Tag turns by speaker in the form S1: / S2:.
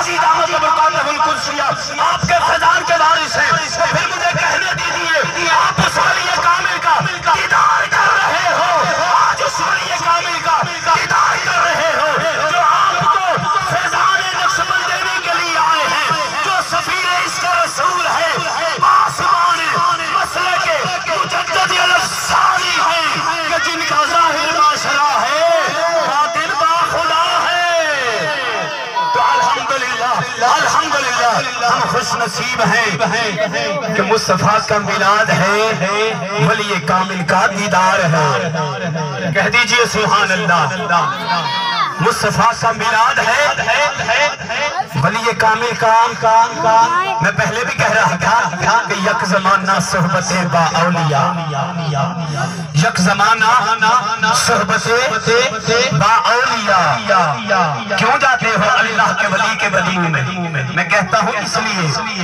S1: مزید احمد برکاتہ القدسیہ آپ کے فیضان کے وارث ہیں. پھر مجھے کہنے دیجیے آپ اس ولی کامل کا دیدار کر رہے ہو. آج اس ولی کامل کا دیدار کر رہے ہو جو آپ کو فیضان نقشبند دینے کے لیے آئے ہیں, جو سفیر اس کا رسول ہے, آسمان مسئلے کے مجدد الافسانی ہیں کہ جن کا ظاہر معاشرہ ہے باطن باخدا ہے. تو الحمدللہ ہم خوش نصیب ہیں کہ مصطفیٰ کا میلاد ہے, ولی کامل کا دیدار ہے. کہہ دیجئے سبحان اللہ. مصطفیٰ کا میلاد ہے, ولی کامل کا. میں پہلے بھی کہہ رہا تھا کہ یک زمانہ صحبت با اولیاء, یک زمانہ صحبت با اولیاء. کیوں جاتے ہو اللہ کے ولی کے ولی میں؟ میں کہتا ہوں اس لیے